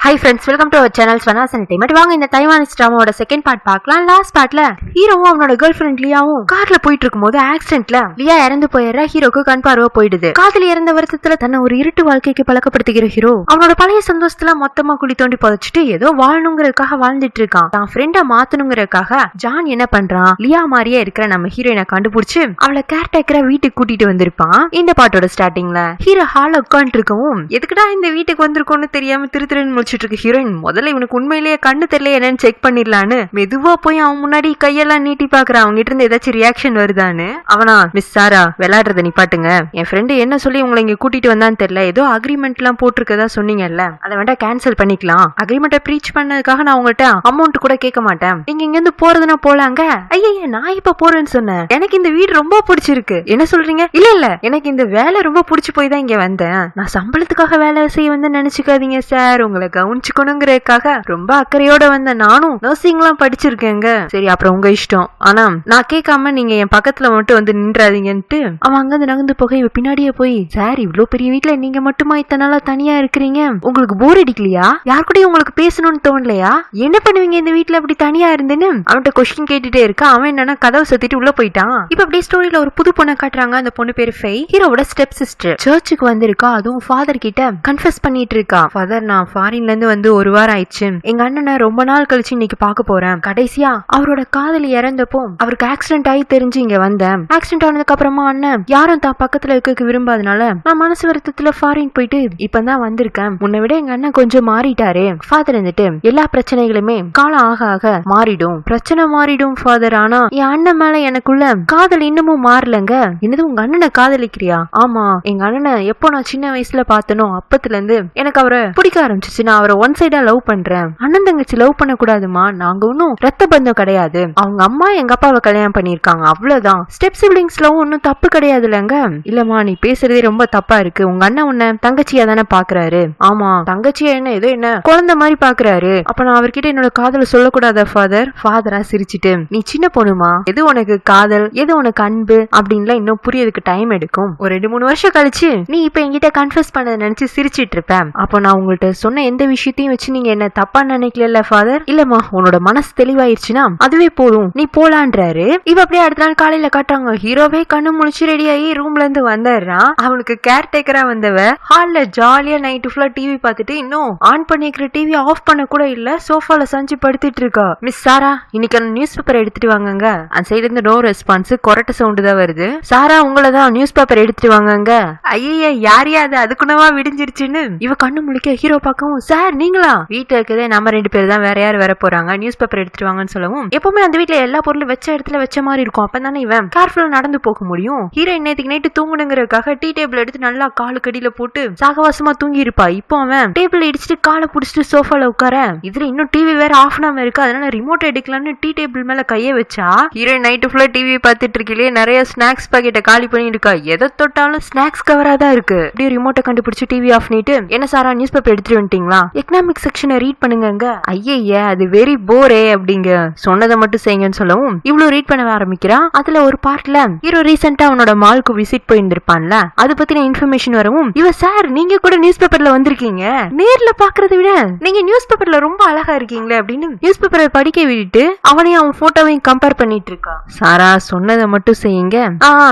Hi friends, welcome to our channel ஸ்வனாஸ் entertainment. வாங்க இந்த தைவானிஸ் டிராமாவோட செகண்ட் பார்ட் பார்க்கலாம். லாஸ்ட் பார்ட்ல ஹீரோவும் அவனோட கேர்ள் ஃப்ரெண்ட் லியாவும் கார்ல போயிட்டு இருக்கும்போது ஆக்சிடென்ட்ல லியா இறந்து போயிடுற. ஹீரோக்கு கண் பார்வை போயிடுது. காதலி இறந்த வருத்தத்துல தன்னை ஒரு இருட்டு வாழ்க்கைக்கு பழக்கப்படுத்துகிற ஹீரோ அவனோட பழைய சந்தோஷத்துல மொத்தமா குழி தோண்டி புதைச்சிட்டு ஏதோ வாழணுங்கிறதுக்காக வாழ்ந்துட்டு இருக்கான். தான் ஃப்ரெண்டை மாத்தணுங்கிறதுக்காக ஜான் என்ன பண்றான், லியா மாதிரியே இருக்கிற நம்ம ஹீரோயினை கண்டுபிடிச்சு அவளை கேர்டேக்கரா வீட்டுக்கு கூட்டிட்டு வந்திருப்பான். இந்த பாட்டோட ஸ்டார்டிங்ல ஹீரோ ஹால உட்காந்து இருக்கவும் எதுக்குடா இந்த வீட்டுக்கு வந்திருக்கோன்னு தெரியாம திருத்திருன்னு முடிச்சிட்டு ஹீரோயின் முதல்ல இவனுக்கு உண்மையிலேயே கண்ணு தெரியல என்னன்னு செக் பண்ணிடலான்னு மெதுவா போய் அவன் முன்னாடி கையெல்லாம் நீட்டி பாக்குறான். அவங்க கிட்ட இருந்து ஏதாச்சும் ரியாக்ஷன் வருதான்னு. அவனா, மிஸ் சாரா விளையாடுறத நிப்பாட்டுங்க, என் ஃப்ரெண்டு என்ன சொல்லி உங்களை இங்க கூட்டிட்டு வந்தான்னு தெரியல, ஏதோ அக்ரிமெண்ட் எல்லாம் போட்டிருக்கதா சொன்னீங்கல்ல, அதை வேண்டாம் கேன்சல் பண்ணிக்கலாம். அக்ரிமெண்ட்டை பிரீச் பண்ணதுக்காக நான் உங்கள்கிட்ட அமௌண்ட் கூட கேட்க மாட்டேன். நீங்க இங்க இருந்து போறதுன்னா போலாங்க. ஐயா, நான் இப்ப போறேன்னு சொன்னேன். எனக்கு இந்த வீடு ரொம்ப பிடிச்சிருக்கு. என்ன சொல்றீங்க? இல்ல இல்ல, எனக்கு இந்த வேலை ரொம்ப பிடிச்சு போய் தான் இங்க வந்தேன். நான் சம்பளத்துக்காக வேலை செய்ய வந்து நினைச்சுக்காதீங்க சார், உங்களை கவனிச்சுக்கணுங்கிறதுக்காக ரொம்ப அக்கறையோட வந்த. நானும் நர்சிங் எல்லாம் படிச்சிருக்கேங்க. சரி, அப்புறம் உங்க இஷ்டம். ஆனா நான் கேட்காம நீங்க என் பக்கத்துல மட்டும் வந்து நின்றாதீங்கன்ட்டு அவன் அங்கிருந்து நகர்ந்து போக இவ பின்னாடியே போய், சார் இவ்வளவு பெரிய வீட்டுல நீங்க மட்டுமா இத்தனை நாளா தனியா இருக்கிறீங்க? உங்களுக்கு போர் அடிக்கலையா? யார் கூடயும் உங்களுக்கு பேசணும்னு தோணலையா? என்ன பண்ணுவீங்க இந்த வீட்டுல அப்படி தனியா இருந்துன்னு அவன்கிட்ட கொஸ்டின் கேட்டுட்டே இருக்கா. அவன் என்னன்னா கதவை சுத்திட்டு உள்ள போயிட்டான். இப்ப அப்படியே ஸ்டோரியில ஒரு புது பொண்ணை காட்டுறாங்க. அந்த பொண்ணு பேரு ஃபை, ஹீரோவோட ஸ்டெப் சிஸ்டர். சர்ச்சுக்கு வந்திருக்கா. அதுவும் ஃபாதர் கிட்ட கன்ஃபஸ் பண்ணிட்டு இருக்கா. ஃபாதர், நான் ஃபாரின்ல இருந்து வந்து ஒரு வாரம் ஆயிடுச்சு. எங்க அண்ணனை ரொம்ப நாள் கழிச்சு இன்னைக்கு பாக்க போறேன். கடைசியா அவரோட காதலி இறந்தப்போ அவருக்கு ஆக்சிடென்ட் ஆகி தெரிஞ்சு இங்க வந்தேன். ஆக்சிடென்ட் ஆனதுக்கு அப்புறமா அண்ணன் யாரும் தான் பக்கத்துல இருக்க விரும்பாதனால நான் மனசு வருத்தத்துல ஃபாரின் போயிட்டு இப்பதான் வந்திருக்கேன். முன்ன விட எங்க அண்ணன் கொஞ்சம் மாறிட்டாரு. ஃபாதர் இருந்துட்டு எல்லா பிரச்சனைகளுமே காலம் ஆக ஆக மாறிடும், பிரச்சனை மாறிடும் ஃபாதர். ஆனா என் அண்ணன் மேல எனக்குள்ள காதல் இன்னமும் மாறலங்க. என்னது, உங்க அண்ணனை காதலிக்கிறியா? ஆமா, எங்க அண்ணனை எப்போ நான் சின்ன வயசுல பார்த்தனோ அப்பத்துல இருந்து எனக்கு அவரை பிடிக்க ஆரம்பிச்சிச்சு. நான் அவரை ஒன் சைடா லவ் பண்றேன். அண்ணன் தங்கச்சி லவ் பண்ண கூடாதுமா, நாங்க ஒன்னும் ரத்த பந்தம் கிடையாது. அவங்க அம்மா எங்க அப்பாவை கல்யாணம் பண்ணிருக்காங்க, அவ்வளவுதான். ஸ்டெப் சிப்லிங்ஸ் லவ் ஒன்னும் தப்பு கிடையாது இல்லங்க. இல்லம்மா, நீ பேசுறதே ரொம்ப தப்பா இருக்கு. உங்க அண்ணன் உன்ன தங்கச்சியா தானே பாக்குறாரு. ஆமா, தங்கச்சியா என்ன ஏதோ என்ன குழந்தை மாதிரி பாக்குறாரு. அப்ப நான் அவர்கிட்ட என்னோட காதல சொல்லக்கூடாதா ஃபாதர்? ஃபாதரா சிரிச்சிட்டு, நீ சின்ன பொண்ணுமா, எது உனக்கு காதல் எது உனக்கு அன்பு அப்படின்லாம் இன்னும் புரியதுக்கு டைம் எடுக்கும். ஒரு 2-3 வருஷம் கழிச்சு நீ இப்ப என்கிட்ட கன்ஃபஸ் பண்ணத நினைச்சு சிரிச்சிட்டு இருப்பேன். அப்ப நான் உங்கள்கிட்ட சொன்ன எந்த விஷயத்தையும் வச்சு நீங்க என்ன தப்பா நினைக்கல ஃபாதர்? இல்லம்மா, உன்னோட மனசு தெளிவாயிருச்சுன்னா அதுவே போதும், நீ போலான்றாரு. இப்ப அப்படியே அடுத்த நாள் காலையில காட்டுறாங்க. ஹீரோவே கண்ணு முழிச்சு ரெடி ஆகி ரூம்ல இருந்து வந்துடுறான். அவனுக்கு கேர் டேக்கரா வந்தவ ஹால்ல ஜாலியா நைட்டு ஃபுல்லா டிவி பார்த்துட்டு இன்னும் ஆன் பண்ணிக்கிற டிவி ஆஃப் பண்ண கூட இல்ல, சோஃபால சாஞ்சு படுத்துட்டு இருக்கா. மிஸ் சாரா, இன்னைக்கு நியூஸ் பேப்பர் எடுத்துட்டு வாங்க. அந்த சைடுல இருந்து நோ ரெஸ்பான்ஸ், கொரட்ட சவுண்ட் தான் வருது. சாரா, உங்களதான் நியூஸ் பேப்பர் எடுத்துட்டு வாங்க. ஐயா, யாரையா அது, அதுக்குன்னவா விடிஞ்சிருச்சுன்னு இவ கண்ணு முழிக்க ஹீரோ பார்க்கவும், சார் நீங்களா? வீட்டுல இருக்கதே நம்ம 2 பேர் தான், வேற யாரும் வர போறாங்க, நியூஸ் பேப்பர் எடுத்துட்டு வாங்கன்னு சொல்லவும், எப்பவுமே அந்த வீட்டுல எல்லா பொருளும் வச்ச இடத்துல வச்ச மாதிரி இருக்கும். அப்பதானே இவன் கேர்ஃபுல்லா நடந்து போக முடியும். ஹீரோயின் நேத்துக்கு நைட்டு தூங்கணுங்கிறதுக்காக டீ டேபிள் எடுத்து நல்லா காலு கடியில போட்டு சாகவாசமா தூங்கி இருப்பா. இப்போ அவன் டேபிள் இடிச்சிட்டு காலை புடிச்சிட்டு சோஃபால உட்கார, இதுல இன்னும் டிவி வேற ஆஃப் ஆகாம இருக்கு. அதனால ரிமோட் எடுக்கலான்னு டீ டேபிள் மேல கைய வச்சா ஹீரோயின் நைட்டு ஃபுல்லா டிவி பார்த்துட்டு இருக்கலே நிறைய ஸ்நாக்ஸ் பாக்கெட்டை காலி பண்ணி இருக்கா. எதை தொட்டாலும் ஸ்நாக்ஸ் கவரா தான் இருக்கு. அப்படியே ரிமோட்டை கண்டுபிடிச்சு டிவி ஆஃப் பண்ணிட்டு, என்ன சாரா நியூஸ் பேப்பர் எடுத்துட்டு வந்துட்டீங்களா? எக்கனாமிக் செக்ஷனை ரீட் பண்ணுங்க. ஐயா, அது வெரி போரே அப்படிங்க, சொன்னதை மட்டும் செய்யுங்கன்னு சொல்லவும் இவ்வளவு ரீட் பண்ண ஆரம்பிக்கிறா. அதுல ஒரு பார்ட்ல ஹீரோ ரீசெண்டா அவனோட மாலுக்கு விசிட் போயிருந்திருப்பான்ல, அது பத்தின இன்ஃபர்மேஷன் வரவும் இவ, சார் நீங்க கூட நியூஸ் பேப்பர்ல வந்திருக்கீங்க, நேர்ல பாக்குறதை விட நீங்க நியூஸ் பேப்பர்ல ரொம்ப அழகா இருக்கீங்களே அப்படின்னு நியூஸ் பேப்பரை படிக்க விட்டுட்டு அவனையும் அவன் போட்டோவையும் கம்பேர் பண்ணிட்டு இருக்கா. சாரா, சொன்னதை மட்டும் செய்யுங்க.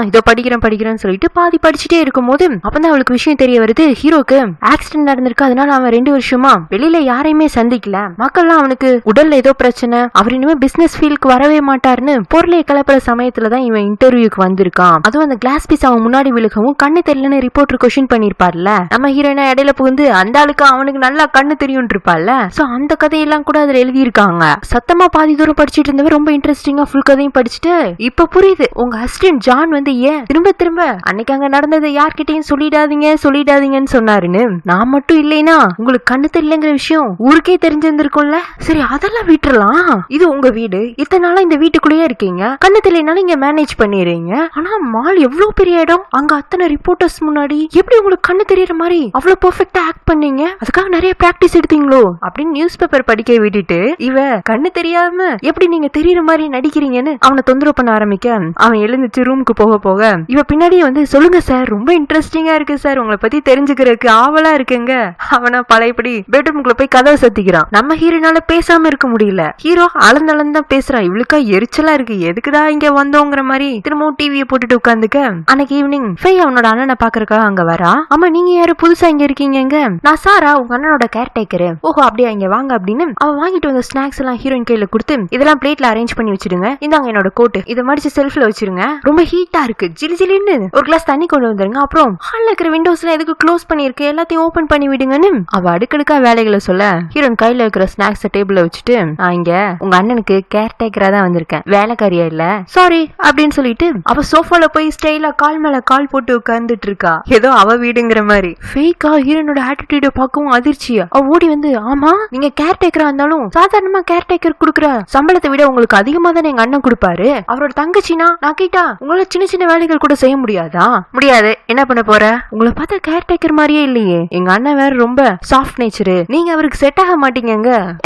இதோ படிக்கிறேன்னு சொல்லிட்டு பாதி படிச்சுட்டே இருக்கும் போது அப்பதான் அவளுக்கு விஷயம் தெரிய வருது. ஹீரோக்கு ஆக்சிடென்ட் நடந்திருக்கு. அதனால அவன் 2 வருஷமா வெளியில யாரையுமே சந்திக்கல. மக்கள்லாம் அவனுக்கு உடல்ல ஏதோ பிரச்சனை, அவர் இனிமே பிசினஸ் ஃபீல்டுக்கு வரவே மாட்டாருன்னு பொருளை கலப்புற சமயத்துலதான் இவன் இன்டர்வியூக்கு வந்திருக்கான். அதுவும் அந்த கிளாஸ் பீஸ் அவன் முன்னாடி விழுகவும் கண்ணு தெரியலன்னு ரிப்போர்ட்டர் கொஸ்டின் பண்ணிருப்பார்ல, நம்ம ஹீரோயினா இடையில புகுந்து அந்த ஆளுக்கு அவனுக்கு நல்லா கண்ணு தெரியும் இருப்பாள்ல. சோ அந்த கதையெல்லாம் கூட அதுல எழுதியிருக்காங்க. சத்தமா பாதி தூரம் படிச்சுட்டு இருந்தவன் ரொம்ப இன்ட்ரெஸ்டிங்கா ஃபுல் கதையும் படிச்சுட்டு, இப்ப புரியுது உங்க அசிஸ்டன்ட் ஜான் வந்து ஏன் திரும்ப அன்னைக்கு அங்க நடந்ததை யார்கிட்டையும் சொல்லிடாதீங்கன்னு சொன்னாருன்னு. நான் மட்டும் இல்லைனா உங்களுக்கு கண்ணு தெரியலங்கிற விஷயம் ஊருக்கே தெரிஞ்சிருந்திருக்கும்ல. சரி, அதெல்லாம் விட்டுறலாம். இது உங்க வீடு, இத்தனை நாளா இந்த வீட்டுக்குள்ளேயே இருக்கீங்க, கண்ணு தெரியலனாலும் இங்க மேனேஜ் பண்ணிடுறீங்க. ஆனா மால் எவ்வளவு பெரிய இடம், அங்க அத்தனை ரிப்போர்ட்டர்ஸ் முன்னாடி எப்படி உங்களுக்கு கண்ணு தெரியற மாதிரி அவ்வளவு பெர்ஃபெக்ட்டா ஆக்ட் பண்ணீங்க? அதுக்காக நிறைய பிராக்டிஸ் எடுத்தீங்களோ அப்படின்னு நியூஸ் பேப்பர் படிக்க விட்டுட்டு இவ கண்ணு தெரியாம எப்படி நீங்க தெரியற மாதிரி நடிக்கிறீங்கன்னு அவனை தொந்தரவு பண்ண ஆரம்பிக்க, அவன் எழுந்துச்சு ரூமுக்கு போக இவ பின்னாடியே வந்து, சொல்லுங்க சார், ரொம்ப இன்ட்ரெஸ்டிங்கா இருக்கு சார், உங்களை பத்தி தெரிஞ்சுக்கிறதுக்கு ஆவலா இருக்குங்க. அவனா பழையபடி பெட்ரூம்குள்ள போய் கதவை சத்திக்கிறான். நம்ம ஹீரோனால பேசாம இருக்க முடியல. ஹீரோ அளந்தளந்தான் பேசுறான். இவளுக்கா எரிச்சலா இருக்கு, எதுக்குதான் இங்க வந்தோங்கிற மாதிரி திரும்பவும் டிவியை போட்டுட்டு உட்காந்துக்க. அன்னைக்கு ஈவினிங் ஃபெய் அவனோட அண்ணனை பாக்குறதுக்காக அங்க வரா. ஆமா, நீங்க யாரு புதுசா இங்க இருக்கீங்க? நான் சாரா, உங்க அண்ணனோட கேர்டேக்கரு. ஓஹோ அப்படியா, இங்க வாங்க அப்படின்னு அவன் வாங்கிட்டு வந்த ஸ்நாக்ஸ் எல்லாம் ஹீரோயின் கையில கொடுத்து, இதெல்லாம் பிளேட்ல அரேஞ்ச் பண்ணி வச்சிடுங்க, இந்தாங்க என்னோட கோட், இதை மடிச்சு செல்ஃப்ல வச்சிருங்க, ரொம்ப ஹீட்டா இருக்கு, ஜிலி ஜிலின்னு ஒரு கிளாஸ் தண்ணி கொண்டு வந்துருங்க, அப்புறம் ஹால்ல இருக்கிற விண்டோஸ்ல எதுக்கு க்ளோஸ் பண்ணிருக்கு, எல்லாத்தையும் ஓபன் பண்ணி விடுங்கன்னு அவ அடுக்கடுக்கா வேலைகளை சொல்ல, ஹீரோயின் கையில இருக்கிற ஸ்நாக்ஸ் டேபிள்ல வச்சுட்டு, நான் இங்க உங்க அண்ணனுக்கு கேர்டேக்கரா தான் வந்திருக்கேன், வேலைக்காரியா இல்ல, சாரி அப்படின்னு சொல்லிட்டு அவ சோஃபால போய் ஸ்டைலா கால் மேல கால் போட்டு உட்கார்ந்துட்டு இருக்கா, ஏதோ அவ வீடுங்கிற மாதிரி. ஃபேக்கா ஹீரோனோட ஆட்டிடியூட பார்க்கவும் அதிர்ச்சியா அவ ஓடி வந்து, ஆமா நீங்க கேர்டேக்கரா இருந்தாலும் சாதாரணமா கேர்டேக்கர் குடுக்குற சம்பளத்தை விட உங்களுக்கு அதிகமா தானே எங்க அண்ணன் கொடுப்பாரு, அவரோட தங்கச்சினா நான் கேட்டா உங்களால சின்ன சின்ன வேலைகள் கூட செய்ய முடியாதா? முடியாது, என்ன பண்ண போற? உங்களை பார்த்தா கேர்டேக்கர் மாதிரியே இல்லையே, எங்க அண்ணன் வேற ரொம்ப சாஃப்ட் நேச்சரு, நீங்க அவருக்கு செட் ஆக மாட்டீங்க.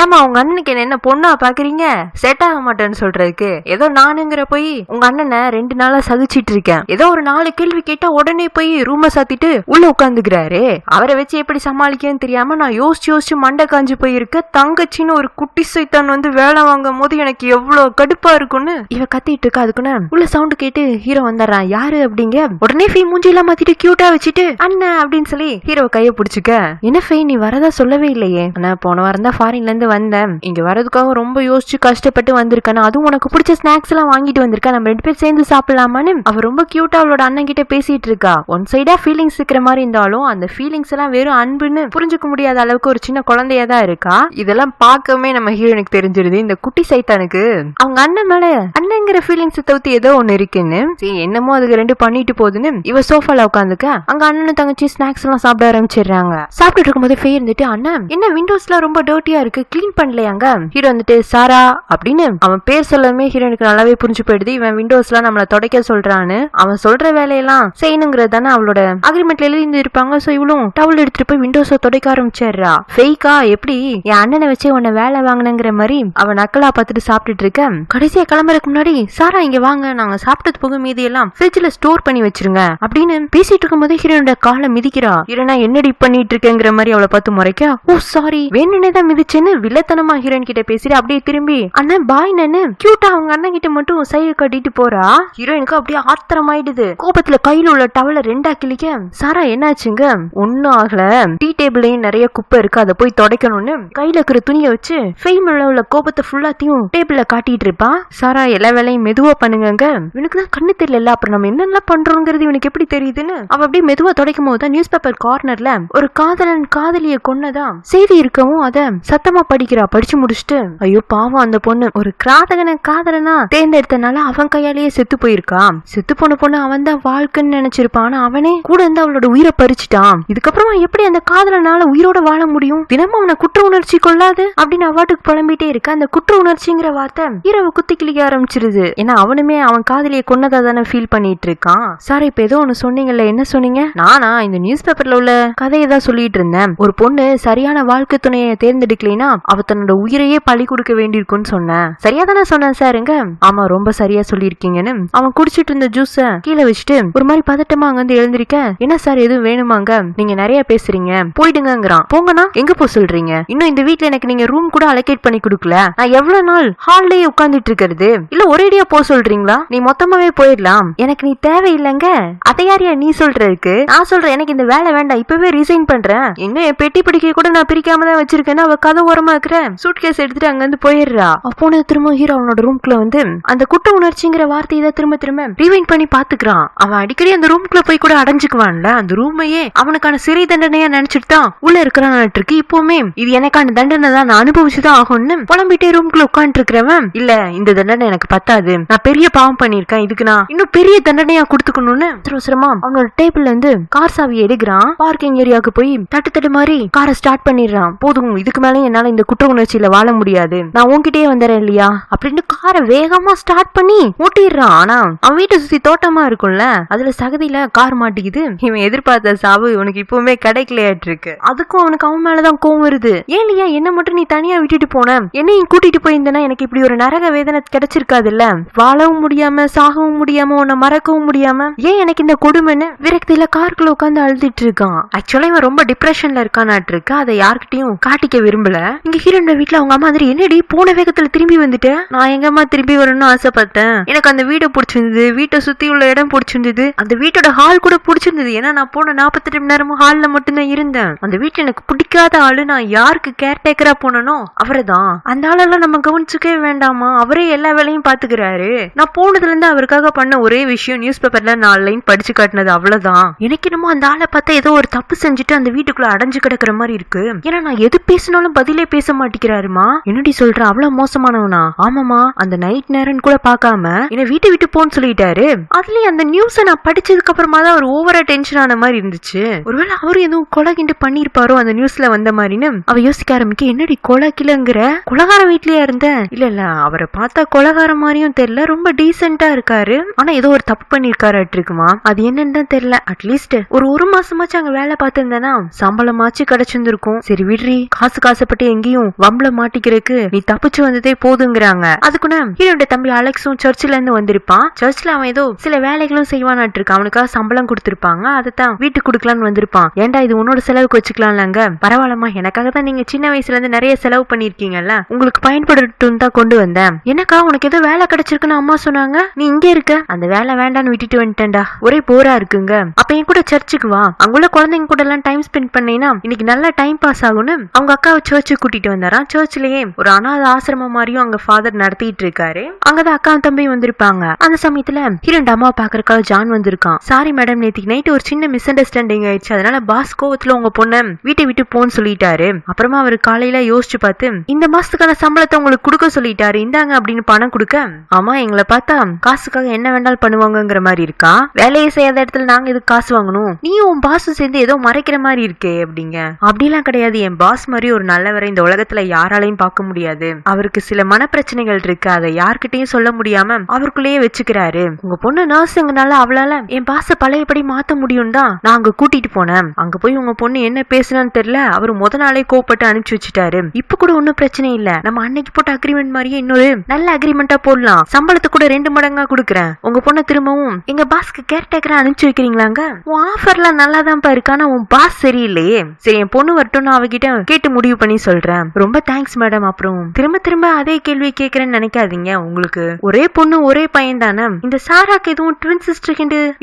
ஏமா உங்க அண்ணனுக்கு என்ன பொண்ணா பாக்குறீங்க? செட் ஆக மாட்டேன்னு சொல்றதுக்கு ஏதோ நானுங்கிற போய் உங்க அண்ணனை 2 நாளா சகிச்சிட்டு இருக்கேன், ஏதோ ஒரு 4 கேள்வி கேட்டா உடனே போய் ரூம சாத்திட்டு உள்ள உட்காந்துக்கிறாரு, அவரை வச்சு எப்படி சமாளிக்கன்னு தெரியாம நான் யோசிச்சு மண்டை காஞ்சு போயிருக்க, தங்கச்சின்னு ஒரு குட்டி சைத்தான் வந்து வேலை வாங்கும் போது எனக்கு எவ்வளவு கடுப்பா இருக்கும்னு இவ கத்திட்டு இருக்கா. அதுக்குன்னு உள்ள சவுண்ட் கேட்டு ஹீரோ வந்துடுறான். யாரு அப்படிங்க? உடனே ஃபே மூஞ்சி எல்லாம் மாத்திட்டு கியூட்டா வச்சுட்டு அண்ணன் அப்படின்னு சொல்லி ஹீரோ கைய புடிச்சுக்க. என்ன ஃபே நீ வரதா சொல்லவே இல்லையே? நான் போன வாரம் தான் ஃபாரின்ல இருந்து வந்தேன், இங்க வரதுக்காக ரொம்ப யோசிச்சு கஷ்டப்பட்டு வந்திருக்கேன், அதுவும் உனக்கு பிடிச்ச ஸ்நாக்ஸ் எல்லாம் வாங்கிட்டு வந்திருக்கேன், நம்ம 2 பேர் சேர்ந்து சாப்பிடலாமான்னு அவ ரொம்ப கியூட்டா அவளோட அண்ணன் கிட்ட பேசிட்டு இருக்கா. ஒன் சைடா ஃபீலிங்ஸ் இருக்கிற மாதிரி இருந்தாலும் அந்த ஃபீலிங்ஸ் எல்லாம் வெறும் அன்புன்னு புரிஞ்சுக்க முடியாத அளவுக்கு ஒரு சின்ன குழந்தையா தான் இருக்கா. இதெல்லாம் பார்க்கவே நம்ம ஹீரோனுக்கு தெரிஞ்சிருது இந்த குட்டி சைத்தானுக்கு அவங்க அண்ணன் மேல அண்ணங்கிற ஃபீலிங்ஸ் தவிர்த்து ஏதோ ஒண்ணு இருக்குன்னு. என்னமோ அதுக்கு 2 பண்ணிட்டு போகுதுன்னு இவ சோஃபால உட்காந்துக்க அங்க அண்ணனும் தங்கச்சி ஸ்நாக்ஸ் எல்லாம் சாப்பிட ஆரம்பிச்சிடுறாங்க. சாப்பிட்டு இருக்கும் போது ஃபே இருந்துட்டு, அண்ணன் என்ன விண்டோஸ்ல ரொம்ப டர்ட்டியா இருக்கு, கிளீன் பண்ணலையாங்க? ஹீரோ வந்துட்டு, சாரா அப்படின்னு அவன் பேர் சொல்லவே ஹீரோனுக்கு நல்லாவே புரிஞ்சு போயிடுது, இவன் விண்டோஸ்லாம் நம்மள துடைக்க சொல்றான்னு. அவன் சொல்ற வேலையெல்லாம் செய்யணுங்கிறது தானே அவளோட அக்ரிமெண்ட்ல எழுதி இருப்பாங்க. சோ இவளும் டவுல் எடுத்துட்டு போய் விண்டோஸை துடைக்க ஆரம்பிச்சிடுறா. ஃபேக்கா எப்படி என் அண்ணனை வச்சு உன்னை வேலை வாங்கினங்கிற மாதிரி அவன் நக்கலா பார்த்துட்டு சாப்பிட்டுட்டு இருக்க. கடைசியா கிளம்புறதுக்கு முன்னாடி, சாரா இங்க வாங்க, நாங்க சாப்பிட்டது போக மீதி எல்லாம் ஃப்ரிட்ஜ்ல ஸ்டோர் பண்ணி வச்சிருங்க அப்படின்னு பேசிட்டு இருக்கும் போது ஹீரோனோட காலை மிதிக்கிறா. ஹீரோனா என்னடி பண்ணிட்டு இருக்கேங்கிற மாதிரி அவளை பார்த்து முறைக்க, ஓ சாரி வேணுனே தான் மிதிச்சேன்னு வில்லத்தனமா ஹீரோயின் கிட்ட பேசிட்டு அப்படியே திரும்பி அண்ணன் பாய் நன்னு கியூட்டா அவங்க அண்ணன் கிட்ட மட்டும் சைடு கட்டிட்டு போறா. ஹீரோயினுக்கு அப்படியே ஆத்திரமாயிடுது. கோபத்துல கையில உள்ள டவலை 2ஆ கிழிக்க, சாரா என்னாச்சுங்க? ஒன்னும் ஆகல, டீ டேபிளையும் நிறைய குப்பை இருக்கு, அதை போய் துடைக்கணும்னு கையில இருக்கிற துணியை வச்சு ஃபெய்ம் உள்ள கோபத்தை ஃபுல்லாத்தையும் டேபிள்ல காட்டிட்டு இருப்பா. சாரா எல்லா வேலையும் மெதுவா பண்ணுங்க, இவனுக்கு தான் கண்ணு தெரியல, அப்புறம் நம்ம என்னெல்லாம் பண்றோங்கிறது இவனுக்கு எப்படி தெரியுதுன்னு அவ அப்படியே மெதுவா துடைக்கும் போது நியூஸ் பேப்பர் கார்னர்ல ஒரு காதலன் காதலிய கொன்னதா செய்தி இருக்கவும் அத சத்தமா படிக்கிறா. படிச்சு முடிச்சுட்டு, ஐயோ பாவம் அந்த பொண்ணு ஒரு காதலனா தேர்ந்தெடுத்தனால அவன் கையாலேயே செத்து போயிருக்கா, செத்து போன பொண்ணு அவன் தான் வாழ்க்கைன்னு நினைச்சிருப்பான், அவனே கூட இருந்து அவளோட உயிரை பறிச்சுட்டான், இதுக்கப்புறமா எப்படி அந்த காதலனால உயிரோட வாழ முடியும், தினமும் அவனை குற்ற உணர்ச்சி கொள்ளாது அப்படின்னு அவாட்டுக்கு புலம்பிட்டே இருக்க. அந்த குற்ற உணர்ச்சிங்கிற வார்த்தை ஹீரோவை குத்தி கிளிக்க ஆரம்பிச்சிருது. ஏன்னா அவனுமே அவன் காதலியை கொன்னதா தானே ஃபீல் பண்ணிட்டு இருக்கான். சார் இப்ப ஏதோ ஒண்ணு சொன்னீங்கல்ல, என்ன சொன்னீங்க? நானா இந்த நியூஸ் பேப்பர்ல உள்ள கதையை தான் சொல்லிட்டு இருந்தேன். ஒரு பொண்ணு சரியான வாழ்க்கை துணையை தேர்ந்தெடுக்கலைன்னா அவ தன்னோட உயிரையே பழி கொடுக்க வேண்டியிருக்கும்னு சொன்னேன். சரியா தானே சொன்னேன் சாருங்க? ஆமா ரொம்ப சரியா சொல்லிருக்கீங்கன்னு அவன் குடிச்சிட்டு இருந்த ஜூஸ கீழே வச்சுட்டு ஒரு மாதிரி பதட்டமா அங்க வந்து எழுந்திருக்க, என்ன சார் எதுவும் வேணுமாங்க? நீங்க நிறைய பேசுறீங்க, போயிடுங்கிறான். போங்கண்ணா எங்க போ சொல்றீங்க? இன்னும் இந்த வீட்டுல எனக்கு நீங்க ரூம் கூட அலோகேட் பண்ணி கொடுக்கல, நான் எவ்வளவு நாள் ஹால்லயே உட்கார்ந்துட்டு இருக்கிறது? இல்ல ஒரேடியா போ சொல்றீங்களா? நீ மொத்தமாவே போயிடலாம், எனக்கு நீ தேவையில்லைங்க. அதை யாரையா நீ சொல்றதுக்கு? நான் சொல்றேன் எனக்கு இந்த வேலை வேண்டாம், இப்பவே ரிசைன் பண்றேன். எங்க என் பெட்டி பிடிக்க கூட நான் பிரிக்காம தான் வச்சிருக்கேன்னு அவ கதை ஓரமா இருக்கிற சூட் கேஸ் எடுத்துட்டு அங்க இருந்து போயிடுறா. அப்போன திரும்ப ஹீரோ அவனோட ரூம்குள்ள வந்து அந்த குற்ற உணர்ச்சிங்கிற வார்த்தையை தான் திரும்ப ரீவைண்ட் பண்ணி பாத்துக்கிறான். அவன் அடிக்கடி அந்த ரூம்குள்ள போய் கூட அடைஞ்சுக்குவான்ல, அந்த ரூமையே அவனுக்கான சிறை தண்டனையா நினைச்சிட்டு தான் உள்ள இருக்கிறான் இருக்கு. இப்பவுமே இது எனக்கான தண்டனை தான், நான் அனுபவிச்சுதான் ஆகும்னு புலம்பிட்டே ரூம்குள்ள உட்காந்து இருக்கிறவன், இல்ல இந்த தண்டனை எனக்கு பத்தாது, நான் பெரிய பாவம் பண்ணிருக்கேன், இதுக்கு நான் இன்னும் பெரிய தண்டனையா கொடுத்துக்கணும்னு அவசரமா அவனோட டேபிள்ல இருந்து கார் சாவி எடுக்கிறான். பார்க்கிங் ஏரியாவுக்கு போய் தட்டு மாதிரி காரை ஸ்டார்ட் பண்ணிடுறான். போதும், இதுக்கு மேலே என்னால இந்த குற்ற உணர்ச்சியில வாழ முடியாது, நான் உன்கிட்டயே வந்துறேன் இல்லையா அப்படின்னு காரை வேகமா ஸ்டார்ட் பண்ணி ஓட்டிடுறான். ஆனா அவன் வீட்டை சுத்தி தோட்டமா இருக்கும்ல, அதுல சகதியில கார் மாட்டிக்குது. இவன் எதிர்பார்த்த சாவு இவனுக்கு இப்பவுமே கிடைக்கலையாட்டு இருக்கு. அதுக்கும் அவனுக்கு அவன் மேலதான் கோவம் வருது. ஏலியா என்ன மட்டும் நீ தனியா விட்டுட்டு போன, என்னையும் கூட்டிட்டு போயிருந்தேன்னா எனக்கு இப்படி ஒரு நரக வேதனை கிடைச்சிருக்காது இல்ல, வாழவும் முடியாம சாகவும் முடியாம உன்னை மறக்கவும் முடியாம ஏன் எனக்கு இந்த கொடுமைன்னு விரக்தியில காருக்குள்ள உட்காந்து அழுதுட்டு இருக்கான். ஆக்சுவலா இவன் ரொம்ப டிப்ரெஷன்ல இருக்கானாட்டு இருக்கு. இருக்கு, அதை யார்கிட்டயும் காட்டிக்க விரும்பல. இங்க ஹீரோனோட வீட்டுல அவங்க அம்மா என்னடி போன வேகத்துல திரும்பி வந்துட்டு, நான் எங்க அம்மா திரும்பி வரணும்னு ஆசைப்பட்டேன், எனக்கு அந்த வீடை பிடிச்சிருந்தது, வீட்டை சுத்தி உள்ள இடம் பிடிச்சிருந்தது, அந்த வீட்டோட ஹால் கூட பிடிச்சிருந்தது. ஏன்னா நான் போன 48 மணி நேரமும் ஹால்ல மட்டும்தான் இருந்தேன். அந்த வீட்டுல எனக்கு பிடிக்காத ஆளு நான் யாருக்கு கேர்டேக்கரா போனனோ அவரைதான். அந்த ஆளெல்லாம் நம்ம கவனிச்சுக்கவே வேண்டாமா, அவரே எல்லா வேலையும் பாத்துக்கிறாரு. நான் போனதுல இருந்து அவருக்காக பண்ண ஒரே விஷயம் நியூஸ் பேப்பர்ல 4 லைன் படிச்சு காட்டினது, அவ்வளவுதான். எனக்கு என்னமோ அந்த ஆளை பார்த்தா ஏதோ ஒரு தப்பு செஞ்சுட்டு அந்த வீட்டுக்குள்ள அடைஞ்சு கிடக்குற மாதிரி இருக்கு. ஏன்னா நான் எது பேசினாலும் பதிலே பேச மாட்டேங்கிறாருமா. என்னடி சொல்ற, அவ்வளவு மோசமானவனா? ஆமாமா, அந்த நைட் நேரம் கூட பாக்காம என்ன வீட்டை விட்டு போன்னு சொல்லிட்டாரு. அதுலயும் அந்த நியூஸ நான் படிச்சதுக்கு அப்புறமா தான் அவர் ஓவரா டென்ஷன் ஆன மாதிரி இருந்துச்சு. ஒருவேளை அவரு எதுவும் கொலை கிண்டு பண்ணிருப்பாரோ அந்த நியூஸ்ல வந்த மாதிரின்னு அவ யோசிக்க ஆரம்பிக்க. என்னடி கொலை கிளங்குற, கொலகார வீட்லயா இருந்த? இல்ல அவரை பார்த்தா கொலகார மாதிரியும் தெரியல, ரொம்ப டீசென்டா இருக்காரு, ஆனா ஏதோ ஒரு தப்பு பண்ணிருக்காரு இருக்குமா. அது என்னன்னு தான் தெரியல. அட்லீஸ்ட் ஒரு மாசமாச்சும் அங்க வேலை பார்த்திருந்தேன்னா சம்பளமாச்சு கிடைச்சிருந்திருக்கும். சரி விடுறி, காசுப்பட்டு எங்கேயும் வம்பள மாட்டிக்கிறதுக்கு நீ தப்பிச்சு வந்ததே போதுங்கிறாங்க. அதுக்குன்னு ஹீரோட தம்பி அலெக்ஸும் சர்ச்சில இருந்து வந்திருப்பான். சர்ச்ல அவன் ஏதோ சில வேலைகளும் செய்வானாட்டு இருக்கு, அவனுக்காக சம்பளம் கொடுத்திருப்பாங்க, அதைத்தான் வீட்டுக்கு கொடுக்கலான்னு வந்திருப்பான். ஏன்டா இது உன்னோட செலவுக்கு வச்சுக்கலாம்லங்க, பரவாயில்லமா, எனக்காக தான் நீங்க சின்ன வயசுல இருந்து நிறைய செலவு பண்ணிருக்கீங்கல்ல, உங்களுக்கு பயன்படுத்தும் தான் கொண்டு வந்தேன். எனக்கா உனக்கு ஏதோ வேலை கிடைச்சிருக்குன்னு அம்மா சொன்னாங்க, நீ இங்கே இருக்க, அந்த வேலை வேண்டான்னு விட்டுட்டு வந்துட்டேன்டா, ஒரே போரா இருக்குங்க. அப்ப என் கூட சர்ச்சுக்கு வா, அங்குள்ள குழந்தைங்க கூட எல்லாம் டைம் ஸ்பெண்ட் பண்ணீங்கன்னா இன்னைக்கு நல்லா டைம் பாஸ் ஆகும்னு அவங்க அக்காவை சர்ச்சுக்கு கூட்டிட்டு வந்தாராம். சர்ச்லயே ஒரு அனாத ஆசிரமம் மாதிரியும் அங்க ஃபாதர் நடத்திட்டு இருக்காரு. அங்கதான் அக்கா தம்பி வந்திருப்பாங்க. அந்த சமயத்துல ஹீரோட அம்மா பாக்குறக்காக ஜான் வந்திருக்கான். சாரி மேடம், நேத்திக்கு நைட் ஒரு சின்ன மிஸ் அண்டர்ஸ்டாண்டிங் ஆயிடுச்சு, அதனால பாஸ் கோவத்துல உங்க பொண்ணு வீட்டை விட்டு போன்னு சொல்லிட்டாரு. அப்புறமா அவர் காலையில யோசிச்சு பார்த்து இந்த மாசத்துக்கான சம்பளத்தை உங்களுக்கு கொடுக்க சொல்லிட்டாரு, இந்தாங்க அப்படின்னு பணம் கொடுக்க, ஆமா எங்களை பார்த்தா காசுக்காக என்ன வேண்டாலும் பண்ணுவாங்கங்கிற மாதிரி இருக்கா, வேலையை செய்யாத இடத்துல நாங்க இதுக்கு காசு வாங்கணும், நீ உன் பாஸும் சேர்ந்து ஏதோ மறைக்கிற மாதிரி இருக்கே அப்படிங்க. அப்படிலாம் கிடையாது, என் பாஸ் மாதிரி ஒரு நல்லவரை இந்த உலகத்துல யாராலையும் பார்க்க முடியாது, அவருக்கு சில மனப்பிரச்சனைகள் இருக்கு, அதை யார்கிட்டையும் சொல்ல முடியாம அவருக்குள்ளேயே வச்சுக்கிறாரு. உங்க பொண்ணு நர்ஸுங்கனால அவளால என் பாஸ பழையபடி மாத்த முடியும் தான் நான் அங்க கூட்டிட்டு போனேன். அங்க போய் உங்க பொண்ணு என்ன பேசுனான்னு தெரியல, அவரு முத நாளே கோவப்பட்டு அனுப்பிச்சு வச்சுட்டாரு. இப்ப கூட ஒன்னும் பிரச்சனை இல்ல, நம்ம அன்னைக்கு போட்ட அக்ரிமெண்ட் மாதிரியே இன்னொரு நல்ல அக்ரிமெண்டா போடலாம், சம்பளத்தை கூட 2 மடங்கா கொடுக்குறேன், உங்க பொண்ணை திரும்பவும் எங்க பாஸ்க்கு கேர்டேக்கரா அனுப்பிச்சு வைக்கிறீங்களாங்க. உன் ஆஃபர்லாம் நல்லா தான் இருக்கு, ஆனா உன் பாஸ் சரியில்லையே. சரி என் பொண்ணு வரட்டும், அவகிட்ட கேட்டு முடிவு பண்ணி சொல்றேன். ரொம்ப தேங்க்ஸ் மேடம். அப்புறம் திரும்ப அதே கேள்வி கேட்கறேன்னு நினைக்காதீங்க, உங்களுக்கு ஒரே பொண்ணு ஒரே பையன் தானே, இந்த சாராக்கு எதுவும் ட்வின் சிஸ்டர்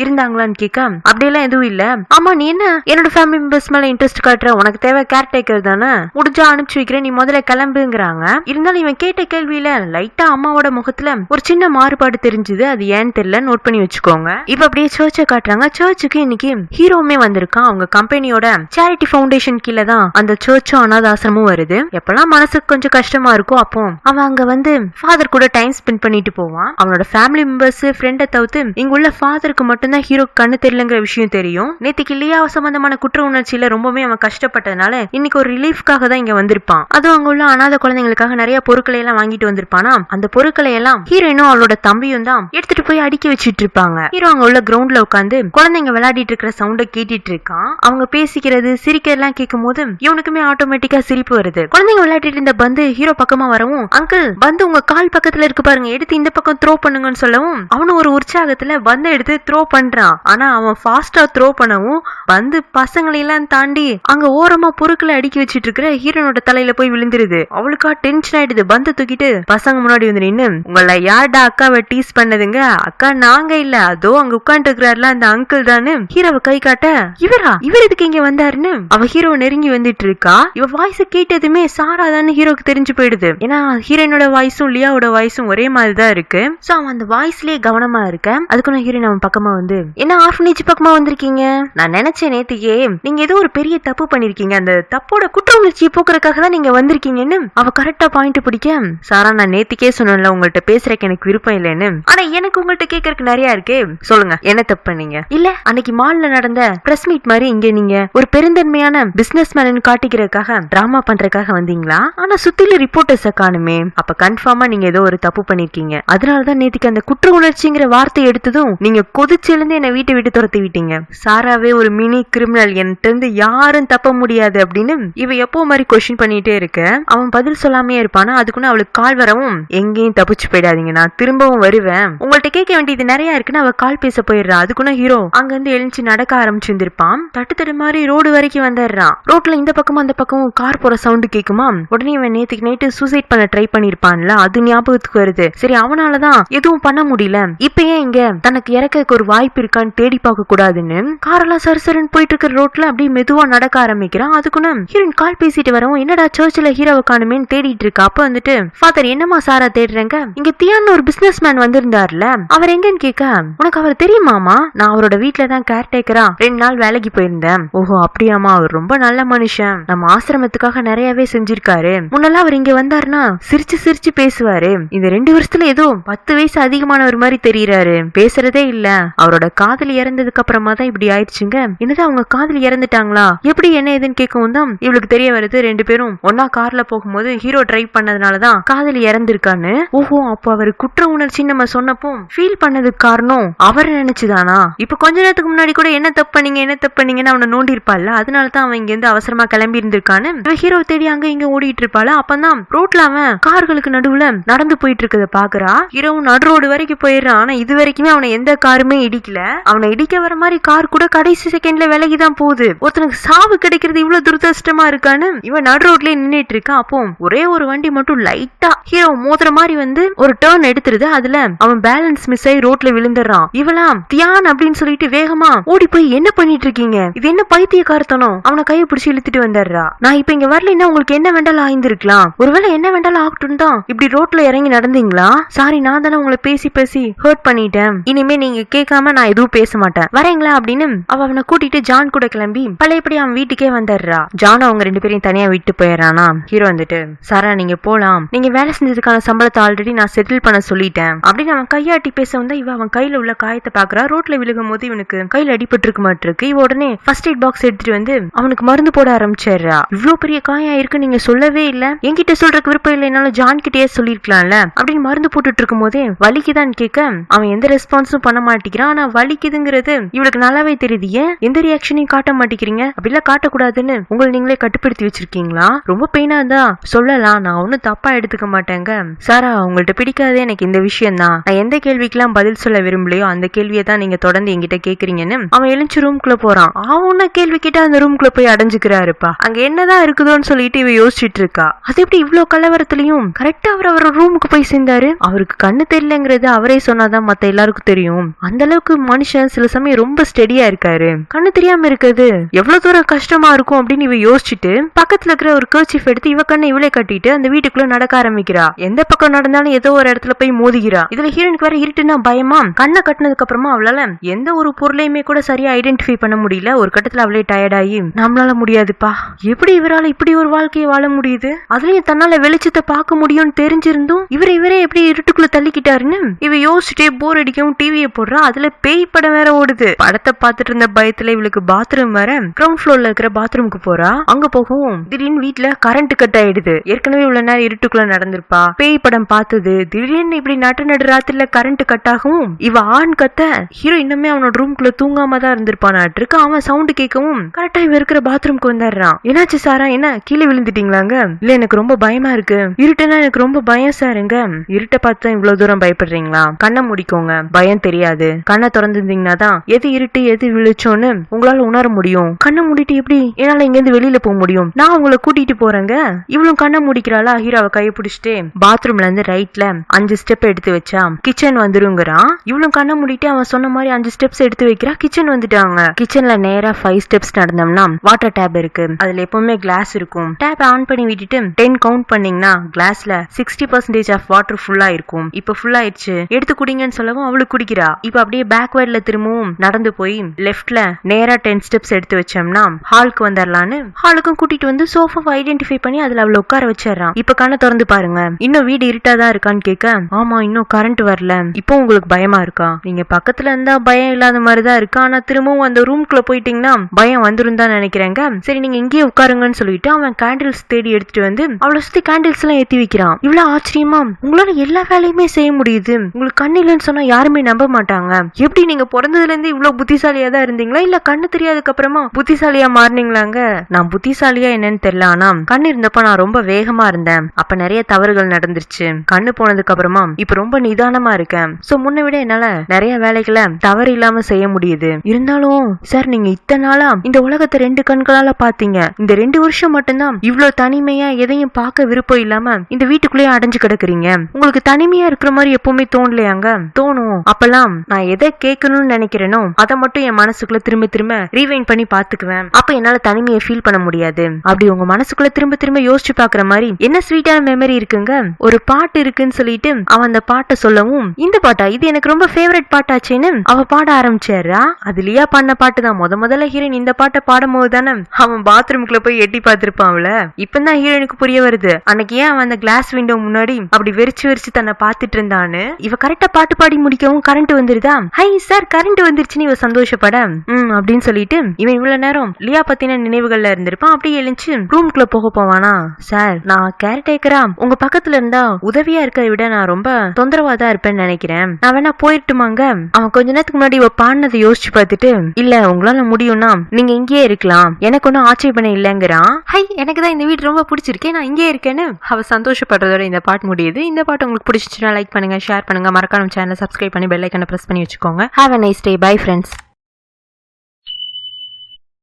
இருந்தாங்களான்னு கேட்க, அப்படியெல்லாம் எதுவும் இல்ல. ஆமா நீ என்ன என்னோட ஃபேமிலி மெம்பர்ஸ் மேல இன்ட்ரெஸ்ட் காட்டுற, உனக்கு தேவை கேர்டேக்கர் தானே, முடிஞ்சா அனுப்பிச்சு வைக்கிறேன், நீ முதல்ல கிளம்புங்கிறாங்க. இருந்தாலும் இவன் கேட்ட கேள்வியில லைட்டா அம்மாவோட முகத்துல ஒரு சின்ன மாறுபாடு தெரிஞ்சது, அது ஏன்னு தெரியல, நோட் பண்ணி வச்சுக்கோங்க. இப்ப அப்படியே சர்ச்சை காட்டுறாங்க. சர்ச்சுக்கு இன்னைக்கு ஹீரோவுமே வந்திருக்கான். அவங்க கம்பெனியோட சேரிட்டி ஃபவுண்டேஷன் கீழே தான் அந்த சர்ச்சும் அனாதாசிரமும் வருது. எப்பெல்லாம் மனசுக்கு கொஞ்சம் கஷ்டமா இருக்கும் அப்போ அவன் அங்க வந்து ஃபாதர் கூட டைம் ஸ்பெண்ட் பண்ணிட்டு போவான். அவனோட ஃபேமிலி மெம்பர்ஸ் ஃப்ரெண்டை தவிர்த்து இங்க உள்ள ஃபாதருக்கு மட்டும்தான் ஹீரோ கண்ணு தெரியலங்கிற விஷயம் தெரியும். நேத்திக்கு லியா சம்பந்தமான குற்ற உணர்ச்சியில ரொம்பவே அவன் கஷ்டப்பட்டதுனால இன்னைக்கு ஒரு ரிலீஃப்காக தான் இங்க வந்திருப்பான். அதுவும் அங்க உள்ள அனாதை குழந்தைங்களுக்காக நிறைய பொருட்களை எல்லாம் வாங்கிட்டு வந்திருப்பானா. அந்த பொருட்களை எல்லாம் ஹீரோயினும் அவளோட தம்பியும் தான் எடுத்துட்டு போய் அடுக்கி வச்சிட்டு இருப்பாங்க. ஹீரோ அங்க உள்ள கிரவுண்ட்ல உட்காந்து குழந்தைங்க விளையாடிட்டு இருக்கிற சவுண்ட கேட்டுட்டு இருக்கான். அவங்க பேசிக்கிறது சிரிக்கிறதெல்லாம் கேட்கும் போது இவனுக்குமே ஆட்டோமேட்டிக்கா சிரிப்பு வருது. குழந்தைங்க விளையாடிட்டு இருந்த பந்து ஹீரோ பக்கமா வரவும், அங்கிள் பந்து உங்க கால் பக்கத்துல இருக்கு பாருங்க, எடுத்து இந்த பக்கம் த்ரோ பண்ணுங்கன்னு சொல்லவும் அவனும் ஒரு உற்சாகத்துல பந்தை எடுத்து த்ரோ பண்றான். ஆனா அவன் ஃபாஸ்டா த்ரோ பண்ணவும் பந்து பசங்களை எல்லாம் தாண்டி அங்க ஓரமா பொருட்களை அடுக்கி வச்சிட்டு இருக்கிற ஹீரோனோட தலையில போய் விழுந்துருது. அவளுக்கா டென்ஷன் ஆயிடுது. பந்து தூக்கிட்டு பசங்க முன்னாடி வந்து நின்னு, உங்களை யார்டா அக்காவை டீஸ் பண்ணதுங்க, அக்கா நாங்க இல்ல, அதோ அங்க உட்காந்து இருக்கிறாருல அந்த அங்கிள் தானு ஹீரோவை கை காட்ட, இவர் எதுக்கு இங்க வந்தாருன்னு அவ ஹீரோ நெருங்கி வந்துட்டு இருக்கா. இவ வாய்ஸ் கேட்டதுமே சாரா தானே ஹீரோக்கு தெரிஞ்சு போயிடுது. ஏன்னா ஹீரோனோட வாய்ஸும் லியாவோட வாய்ஸும் ஒரே மாதிரி தான் இருக்கு. சோ அவன் அந்த வாய்ஸ்லயே கவனமா இருக்க. அதுக்குள்ள ஹீரோயின் அவன் பக்கமா வந்து, என்ன ஆர்ஃபனேஜ் பக்கமா வந்திருக்கீங்க, நான் நினைச்சேன் நேத்திக்கே நீங்க ஏதோ ஒரு பெரிய தப்பு பண்ணிருக்கீங்க, அந்த தப்போட குற்ற உணர்ச்சியை போக்குறதுக்காக தான் நீங்க வந்திருக்கீங்கன்னு அவ கரெக்டா பாயிண்ட் பிடிக்க, சாரா நான் நேத்திக்கே சொன்னேன்ல உங்கள்ட்ட பேசுறதுக்கு எனக்கு விருப்பம் இல்லைன்னு, ஆனா எனக்கு உங்கள்ட்ட கேட்கறதுக்கு நிறைய இருக்கே, சொல்லுங்க என்ன தப்பு பண்ணீங்க. இல்ல அன்னைக்கு மால்ல நடந்த பிரஸ் மீட் மாதிரி இங்க நீங்க ஒரு பெருந்தன்மையான பிசினஸ் மேன் காட்டிக்கிறதுக்காக டிராமா பண்றதுக்காக வந்தீங்களா, ஆனா சுத்தில ரிப்போர்ட்டர்ஸ காணுமே, அப்ப கன்ஃபார்மா நீங்க ஏதோ ஒரு தப்பு பண்ணிருக்கீங்க, அதனாலதான் நேத்திக்கு அந்த குற்ற உணர்ச்சிங்கிற வார்த்தை எடுத்ததும் நீங்க கொதிச்சிலிருந்து என்ன வீட்டை விட்டு துரத்தி விட்டீங்க. சாராவே ஒரு மினி கிரிமினல், என்கிட்ட இருந்து யாரும் தப்ப முடியாது அப்படின்னு இவ எப்போ மாதிரி கொஸ்டின் பண்ணிட்டே இருக்க. அவன் பதில் சொல்லாமே இருப்பானா. அதுக்குன்னு அவளுக்கு கால் வரவும், எங்கேயும் தப்பிச்சு போயிடாதீங்க, நான் திரும்பவும் வருவேன், உங்கள்ட்ட கேட்க வேண்டியது நிறைய இருக்குன்னு அவ கால் பேச போயிடுறா. அதுக்குன்னு ஹீரோ அங்க இருந்து எழுச்சி நடக்க ஆரம்பிச்சிருந்திருப்பான். தட்டு மாதிரி ரோடு வரைக்கும் வந்துடுறான். ரோட்ல இந்த பக்கமும் அந்த பக்கமும் கார் போற சவுண்ட் கேக்குமா. உடனே இவன் நேத்துக்கு நைட்டு சூசைட் பண்ண ட்ரை பண்ணிருப்பான்ல, அது ஞாபகத்துக்கு வருது. சரி அவனாலதான் எதுவும் பண்ண முடியல, இப்ப ஏன் இங்க தனக்கு இறக்க ஒரு வாய்ப்பு இருக்கான்னு தேடி பார்க்க கூடாதுன்னு காரெல்லாம் சருசருன்னு போயிட்டு இருக்கிற ரோட்ல அப்படியே மெதுவா நடக்க ஆரம்பிக்கிறான். அதுக்குன்னு ஹீரோயின் கால் பேசிட்டு வரவும் என்னடா சர்ச்சில் ஹீரோவை காணுமேன்னு தேடிட்டு இருக்கா. அப்ப வந்துட்டு ஃபாதர் என்னமா சாரா தேடுறேங்க, இங்க தியான்னு ஒரு பிசினஸ் மேன் வந்திருந்தாருல, அவர் எங்கன்னு கேட்க உனக்கு அவர் தெரியுமாமா, நான் அவரோட வீட்டுல தான் கேர் டேக்கரா 2 நாள் வேலைக்கு போயிருந்தேன். ஓஹோ அப்படியாமா, அவர் ரொம்ப நல்ல மனுஷன், நம்ம ஆசிரமத்துக்காக நிறையவே செஞ்சிருக்காரு. முன்னெல்லாம் அவர் இங்க வந்தாருன்னா சிரிச்சு சிரிச்சு பேசுவாரு, இந்த 2 வருஷத்துல ஏதோ 10 வயசு அதிகமானவர் மாதிரி தெரியறாரு, பேசுறதே இல்ல. அவரோட காதல் இறந்ததுக்கு அப்புறமா தான் இப்படி ஆயிடுச்சுங்க. என்னது அவங்க காதல் இறந்துட்டாங்களா, எப்படி என்ன ஏதுன்னு கேட்கவும் தான் இவளுக்கு தெரிய வருது 2 பேரும் ஒன்னா கார்ல போகும்போது ஹீரோ டிரைவ் பண்ணதுனாலதான் காதல் இறந்திருக்கான்னு. ஓஹோ அப்போ அவர் குற்ற உணர்ச்சி நம்ம சொன்னப்போ ஃபீல் பண்ணதுக்கு காரணம் அவர் நினைச்சுதானா. இப்ப கொஞ்ச நேரத்துக்கு முன்னாடி கூட என்ன தப்பு பண்ணீங்கன்னு அவனை நோண்டி இருப்பாள், அதனாலதான் அவன் இங்க இருந்து அவசரமா கிளம்பி இருந்திருக்கான்னு ஹீரோ தேடி அங்க இங்க ஓடிட்டு இருப்பாள். அப்பதான் ரோட்ல அவன் கார்களுக்கு நடுவுல நடந்து போயிட்டு இருக்கத பாக்குறா. ஹீரோ நடு ரோடு வரைக்கும் போயிடுறான். ஆனா இது வரைக்குமே அவனை எந்த காருமே இடிக்கல. அவனை இடிக்க வர மாதிரி கார் கூட கடைசி செகண்ட்ல விலகிதான் போகுது. ஒருத்தனுக்கு சாவு கிடைக்கிறது இவ்வளவு துரதிருஷ்டமா இருக்கான்னு இவன் நடு ரோட்லயே நின்னுட்டு இருக்கான். அப்போ ஒரே ஒரு வண்டி மட்டும் லைட்டா ஹீரோ மோதுற மாதிரி வந்து ஒரு டர்ன் எடுத்துருது. அதுல அவன் பேலன்ஸ் மிஸ் ஆகி ரோட்ல விழுந்துடுறான். இவளாம் தியான் அப்படின்னு சொல்லிட்டு வேகமா ஓடி போய் என்ன பண்ணிட்டு இருக்கீங்க, இது என்ன பைத்தியக்காரத்தனம், அவனை கையை பிடிச்சி இழுத்துட்டு வந்துடுறா. நான் இப்ப இங்க வரலைன்னா உங்களுக்கு என்ன வேண்டாலும் ஆயிருந்திருக்கலாம், ஒருவேளை என்ன வேண்டாலும் ஆகட்டும் தான் இப்படி ரோட்ல இறங்கி நடந்தீங்களா, சாரி நான் தானே உங்களை பேசி பேசி ஹர்ட் பண்ணிட்டேன், இனிமே நீங்க கேட்காம நான் எதுவும் பேச மாட்டேன் வரீங்களா அப்படின்னு அவனை கூட்டிட்டு ஜான் கூட கிளம்பி பழையபடி அவன் வீட்டுக்கே வந்துடுறா. ஜான் அவங்க 2 பேரையும் தனியா விட்டு போயிடறானா. ஹீரோ வந்துட்டு சாரா நீங்க போலாம், நீங்க வேலை செஞ்சதுக்கான சம்பளத்தை ஆல்ரெடி நான் செட்டில் பண்ண சொல்லிட்டேன் அப்படின்னு அவன் கையாட்டி பேச வந்தா இவ அவன் கையில உள்ள காயத்தை பாக்குறா. ரோட்ல விழுகும் போது இவனுக்கு கையில அடிபட்டு இருக்க மாட்டிருக்கு. இவ உடனே ஃபர்ஸ்ட் எய்ட் பாக்ஸ் எடுத்துட்டு வந்து அவனுக்கு மருந்து போட ஆரம்பிச்சிடுறா. இவ்வளவு பெரிய காயம் இருக்கு நீங்க சொல்லவே இல்ல, என்கிட்ட சொல்றதுக்கு விருப்பம் இல்லை, என்னால ஜான் கிட்டே சொல்லிருக்கலாம்ல அப்படின்னு மருந்து போட்டுட்டு இருக்கும் போதே வலிக்குதான் கேட்க அவன் எந்த ரெஸ்பான்ஸும் பண்ண மாட்டேங்கிறான். ஆனா வலிக்குதுங்கிறது இவளுக்கு நல்லாவே தெரியுது. ஏன் எந்த ரியாக்ஷனையும் காட்ட மாட்டேங்கிறீங்க, அப்படிலாம் காட்டக்கூடாதுன்னு உங்களை நீங்களே கட்டுப்படுத்தி வச்சிருக்கீங்களா, ரொம்ப பெயினா இருந்தா சொல்லலாம், நான் ஒன்னும் தப்பா எடுத்துக்க மாட்டேங்க. சாரா உங்கள்ட்ட பிடிக்காதே எனக்கு இந்த விஷயம் தான், நான் எந்த கேள்விக்கெல்லாம் பதில் சொல்ல விரும்பலையோ அந்த கேள்வியை தான் நீங்க தொடர்ந்து என்கிட்ட கேக்குறீங்கன்னு அவன் எழுந்து ரூம்குள்ள போறான். அவன கேள்வி கேட்டா அந்த ரூம்குள்ள போய் அடைஞ்சுக்கிறாருப்பா. அங்க என்னதான் இருக்குதோன்னு சொல்லிட்டு இவ யோசிச்சுட்டு இருக்கா. அது எப்படி இவ்வளவு கலவரத்திலையும் கரெக்டா அவர் ரூமுக்கு போய் சேர்ந்தாரு, அவருக்கு கண்ணு தெரியலங்கிறது அவரே சொன்னாதான் மத்த எல்லாருக்கும் தெரியும். அந்த அளவுக்கு மனுஷன் சில சமயம் ரொம்ப ஸ்டெடியா இருக்காரு, கண்ணு தெரியாம இருக்குது எவ்வளவு தூரம் கஷ்டமா இருக்கும் அப்படின்னு இவ யோசிச்சுட்டு பக்கத்துல இருக்கிற ஒரு கர்ச்சீஃப் எடுத்து இவ கண்ணை இவளே கட்டிட்டு அந்த வீட்டுக்குள்ள நடக்க ஆரம்பிக்கிறா. எந்த பக்கம் நடந்தாலும் ஏதோ ஒரு இடத்துல போய் மோதிக்கிறா. இதுல ஹீரோனுக்கு வேற இருட்டுன்னா பயமா, கண்ணை கட்டினதுக்கு அப்புறமா அவளால எந்த ஒரு பொருளையுமே கூட சரியா ஐடென்டிஃபை பண்ண முடியல. ஒரு கட்டத்துல அவளே டயர்ட் ஆகி நம்மளால முடியாதுப்பா, எப்படி இவரால இப்படி ஒரு வாழ்க்கையை வாழ முடியுது, அதுலயும் தன்னால வெளிச்சத்தை பார்க்க முடியும்னு தெரிஞ்சிருந்தும் இவரே எப்படி இருட்டுக்குள்ள தள்ளிக்கிட்டாருன்னு இவ யோசிச்சுட்டே போர் அடிக்கவும் டிவியை போடுறா. அதுல பேய் படம் வேற ஓடுது. படத்தை பார்த்துட்டு இருந்த பயத்துல இவளுக்கு பாத்ரூம் வேற கிரவுண்ட் ஃப்ளோர்ல இருக்கிற பாத்ரூமுக்கு போறா. அங்க போகவும் திடீர்னு வீட்டுல கரண்ட் கட் ஆயிடுது. ஏற்கனவே இவ்வளவு நேரம் இருட்டுக்குள்ள நடந்திருப்பா, பேய் படம் பார்த்தது, திடீர்னு இப்படி நடு ராத்திரில கரண்ட் கட் ஆகவும் இவ ஆண் கத்த ஹீரோ இன்னுமே அவனோட ரூம்குள்ள தூங்காம தான் இருந்திருப்பானாட்டிருக்கு. அவன் சவுண்ட் கேட்கவும் கரெக்டா இவ இருக்கிற பாத்ரூம்க்கு வந்துடுறான். என்னாச்சு சாரா, என்ன கீழே விழுந்துட்டீங்களாங்க, இல்ல எனக்கு ரொம்ப பயமா இருக்கு, இருட்டுனா எனக்கு ரொம்ப பயம் சாருங்க, இருட்டை பார்த்து இவ்வளவு தூரம் பயப்படுறீங்களா, கண்ணை முடிக்கோங்க, பயம் தெரியாது, கண்ணை திறந்துருந்தீங்கன்னா தான் எது இருட்டு எது விழிச்சோன்னு உங்களால உணர முடியும், கண்ணை மூடிட்டு எப்படி என்னால இங்க இருந்து வெளியில போக முடியும், நான் உங்களை கூட்டிட்டு போறேங்க. இவளும் கண்ணை முடிக்கிறாளா. ஹீரோவை கையை பிடிச்சிட்டு பாத்ரூம்ல இருந்து ரைட்ல 5 ஸ்டெப் எடுத்து வச்சா கிச்சன் வந்துருங்கிறான். இவளும் கண்ணை மூடிட்டு அவன் சொன்ன மாதிரி 5 ஸ்டெப்ஸ் எடுத்து வைக்கிறா. கிச்சன் வந்துட்டாங்க. கிச்சன்ல நேரா 5 ஸ்டெப்ஸ் நடந்தோம்னா வாட்டர் டேப் இருக்கு, அதுல எப்பவுமே கிளாஸ் இருக்கும். டேப் ஆன் பண்ணி விட்டுட்டு 10 கவுண்ட் பண்ணீங்கன்னா கிளாஸ்ல 60% ஆஃப் வாட்டர் ஃபுல்லா இருக்கும். இப்ப ஃபுல் ஆயிடுச்சு, எடுத்து குடிங்கன்னு சொல்லவும் அவளுக்கு குடிக்கிறா. இப்ப அப்படியே பேக்வேர்ட்ல திரும்பவும் நடந்து போய் லெஃப்ட்ல நேரா 10 ஸ்டெப்ஸ் எடுத்து வச்சோம்னா ஹாலுக்கு வந்துடலான்னு ஹாலுக்கும் கூட்டிட்டு வந்து சோஃபாவை ஐடென்டிஃபை பண்ணி அதுல அவளை உட்கார வச்சிடறான். இப்ப கண்ணை திறந்து பாருங்க, இன்னும் வீடு இருட்டாதான் இருக்கான்னு கேட்க ஆமா இன்னும் கரண்ட் வரல, இப்போ உங்களுக்கு பயமா இருக்கா, நீங்க பக்கத்துல இருந்தா பயம் இல்லாத மாதிரிதான் இருக்கு, ஆனா திரும்பவும் அந்த ரூம்குள்ள போயிட்டீங்கன்னா பயம் வந்துரும் தான் நினைக்கிறேங்க, சரி நீங்க இங்கேயே உட்காருங்கன்னு சொல்லிட்டு அவன் கேண்டில்ஸ் தேடி எடுத்துட்டு வந்து அவளை சுத்தி கேண்டில்ஸ் எல்லாம் ஏத்தி வைக்கிறான். இவ்வளவு ஆச்சரியமா உங்களால எல்லா வேலையுமே செய்ய முடியுது, உங்களுக்கு கண்ணு இல்லைன்னு சொன்னா யாருமே நம்ப மாட்டாங்க, எப்படி நீங்க பிறந்ததுல இருந்து இவ்வளவு புத்திசாலியா தான் இருந்தீங்களா, இல்ல கண்ணு தெரியாதுக்கு அப்புறமா புத்திசாலியா மாறினீங்களாங்க. நான் புத்திசாலியா என்னன்னு தெரியல, ஆனா கண்ணு இருந்தப்ப நான் ரொம்ப வேகமா இருந்தேன், அப்ப நிறைய தவறுகள் நடந்துருச்சு, கண்ணு போனதுக்கு அப்புறமா இப்ப ரொம்ப நிதானமா இருக்கேன், சோ முன்ன விட என்னால நிறைய வேலைகளை தவறு இல்லாம செய்ய முடியுது, இருந்தாலும் சார் நீங்க இத்தனை நாளா இந்த உலகத்தை 2 கண்களால நாளா பாத்தீங்க? இந்த 2 வருஷம் மட்டும்தான் இவ்ளோ தனிமையா எதையும் பார்க்க விருப்பம் இல்லாம இந்த வீட்டுக்குள்ளேயே அடைஞ்சு கிடக்குறீங்க. உங்களுக்கு தனிமையா இருக்கிற மாதிரி எப்பவுமே தோணலையாங்க? தோணும். அப்பெல்லாம் நான் எதை கேட்கணும்னு நினைக்கிறேனோ அதை மட்டும் என் மனசுக்குள்ள திரும்ப திரும்ப ரீவைண்ட் பண்ணி பாத்துக்குவேன். அப்ப என்னால தனிமையை ஃபீல் பண்ண முடியாது. அப்படி உங்க மனசுக்குள்ள திரும்ப திரும்ப யோசிச்சு பாக்குற மாதிரி என்ன ஸ்வீட்டான மெமரி இருக்குங்க. ஒரு பாட்டு இருக்குன்னு சொல்லிட்டு அவன் அந்த பாட்டை சொல்லவும், இந்த பாட்டா, இது எனக்கு ரொம்ப ஃபேவரட் பாட்டாச்சேன்னு அவ பாட ஆரம்பிச்சாரா. அது லியா பாடின பாட்டு தான். முதல்ல ஹீரோயின் இந்த பாட்டை பாடும் போது தானே அவன் பாத்ரூமுக்குள்ள போய் எட்டி பார்த்திருப்பான் அவள. இப்பதான் ஹீரோயினுக்கு புரிய வருது அன்னைக்கு ஏன் அவன் அந்த கிளாஸ் விண்டோ முன்னாடி அப்படி வெறிச்சு தன்னை பாத்துட்டு இருந்தான்னு. இவ கரெக்டா பாட்டு பாடி முடிக்கவும் கரண்ட் வந்துருதா. ஹை சார், கரண்ட் வந்துருச்சுன்னு இவ சந்தோஷப்பட அப்படின்னு சொல்லிட்டு இவன் இவ்வளவு நேரம் லியா பத்தின நினைவுகள்ல இருந்திருப்பான். அப்படியே எழுந்து ரூம்குள்ள போவானா. சார், நான் கேர்டேக்கரா உங்க பக்கத்துல இருந்தா உதவியா இருக்கிறத விட நான் ரொம்ப தொந்தரவா தான் இருப்பேன்னு நினைக்கிறேன். நான் வேணா போயிட்டுமாங்க? அவன் கொஞ்ச நேரத்துக்கு முன்னாடி இவ பாடினதை யோசிச்சு பார்த்துட்டு, இல்ல உங்களால முடியும்னா நீங்க இங்கேயே இருக்கலாம், எனக்கு ஒன்னும் ஆட்சேபனை இல்லைங்கிறான். ஹை, எனக்கு தான் இந்த வீடு ரொம்ப பிடிச்சிருக்கேன், நான் இங்கே இருக்கேன்னு அவ சந்தோஷப்படுறதோட இந்த பாட்டு முடியுது. இந்த பாட்டு உங்களுக்கு பிடிச்சிச்சுன்னா லைக் பண்ணுங்க, ஷேர் பண்ணுங்க, மறக்காம சேனலை சப்ஸ்கிரைப் பண்ணி பெல் ஐகானை பிரஸ் பண்ணி வச்சுக்கோங்க. Have a nice day. Bye friends.